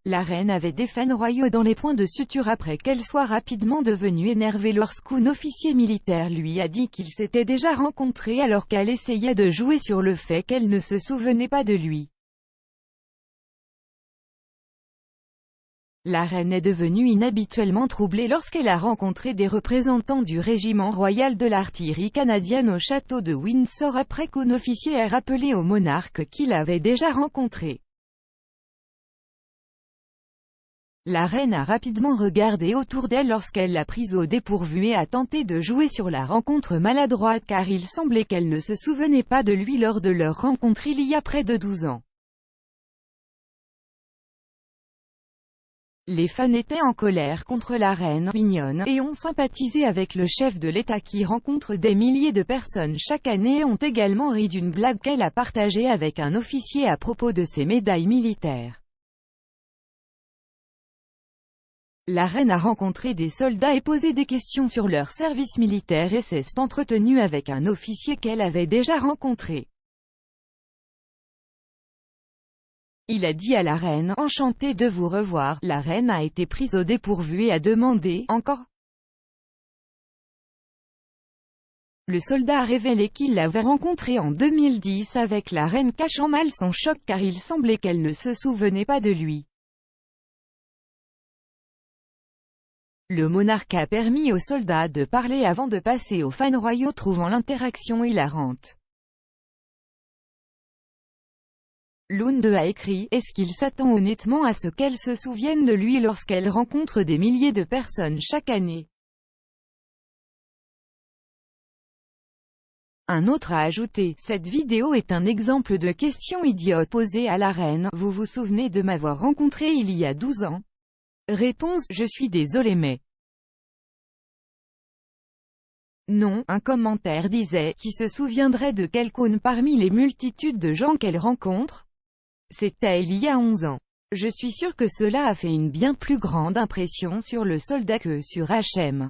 la reine avait des fans royaux dans les points de suture après qu'elle soit rapidement devenue énervée lorsqu'un officier militaire lui a dit qu'ils s'étaient déjà rencontrés alors qu'elle essayait de jouer sur le fait qu'elle ne se souvenait pas de lui. La reine est devenue inhabituellement troublée lorsqu'elle a rencontré des représentants du régiment royal de l'artillerie canadienne au château de Windsor après qu'un officier ait rappelé au monarque qu'il avait déjà rencontré. La reine a rapidement regardé autour d'elle lorsqu'elle l'a prise au dépourvu et a tenté de jouer sur la rencontre maladroite car il semblait qu'elle ne se souvenait pas de lui lors de leur rencontre il y a près de 12 ans. Les fans étaient en colère contre la reine mignonne et ont sympathisé avec le chef de l'État qui rencontre des milliers de personnes chaque année et ont également ri d'une blague qu'elle a partagée avec un officier à propos de ses médailles militaires. La reine a rencontré des soldats et posé des questions sur leur service militaire et s'est entretenue avec un officier qu'elle avait déjà rencontré. Il a dit à la reine « Enchanté de vous revoir ». La reine a été prise au dépourvu et a demandé « Encore ?» Le soldat a révélé qu'il l'avait rencontrée en 2010 avec la reine cachant mal son choc car il semblait qu'elle ne se souvenait pas de lui. Le monarque a permis aux soldats de parler avant de passer aux fans royaux trouvant l'interaction hilarante. L'une d'eux a écrit « Est-ce qu'il s'attend honnêtement à ce qu'elle se souvienne de lui lorsqu'elle rencontre des milliers de personnes chaque année ?» Un autre a ajouté « Cette vidéo est un exemple de question idiote posée à la reine. Vous vous souvenez de m'avoir rencontré il y a 12 ans ? Réponse « Je suis désolé mais... » Non, un commentaire disait « Qui se souviendrait de quelqu'un parmi les multitudes de gens qu'elle rencontre ? C'était il y a 11 ans. Je suis sûr que cela a fait une bien plus grande impression sur le soldat que sur H.M. »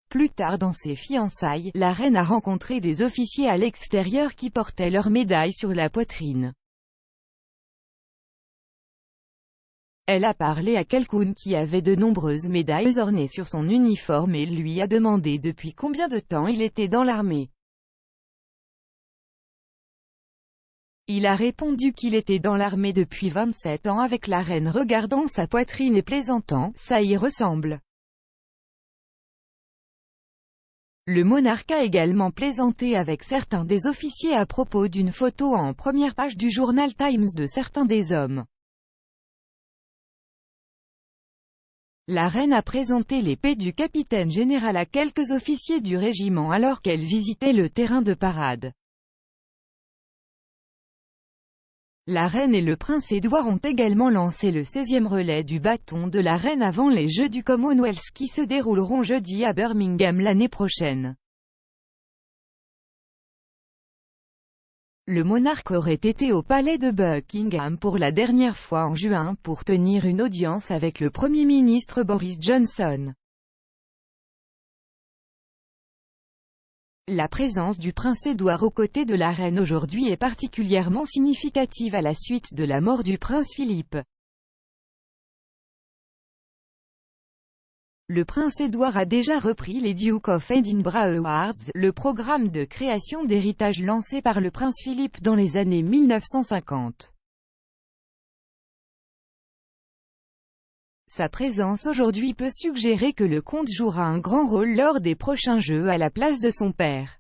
Plus tard dans ses fiançailles, la reine a rencontré des officiers à l'extérieur qui portaient leurs médailles sur la poitrine. Elle a parlé à quelqu'un qui avait de nombreuses médailles ornées sur son uniforme et lui a demandé depuis combien de temps il était dans l'armée. Il a répondu qu'il était dans l'armée depuis 27 ans avec la reine regardant sa poitrine et plaisantant, ça y ressemble. Le monarque a également plaisanté avec certains des officiers à propos d'une photo en première page du journal Times de certains des hommes. La reine a présenté l'épée du capitaine général à quelques officiers du régiment alors qu'elle visitait le terrain de parade. La reine et le prince Édouard ont également lancé le 16e relais du bâton de la reine avant les Jeux du Commonwealth qui se dérouleront jeudi à Birmingham l'année prochaine. Le monarque aurait été au palais de Buckingham pour la dernière fois en juin pour tenir une audience avec le Premier ministre Boris Johnson. La présence du prince Édouard aux côtés de la reine aujourd'hui est particulièrement significative à la suite de la mort du prince Philippe. Le prince Édouard a déjà repris les Duke of Edinburgh Awards, le programme de création d'héritage lancé par le prince Philippe dans les années 1950. Sa présence aujourd'hui peut suggérer que le comte jouera un grand rôle lors des prochains Jeux à la place de son père.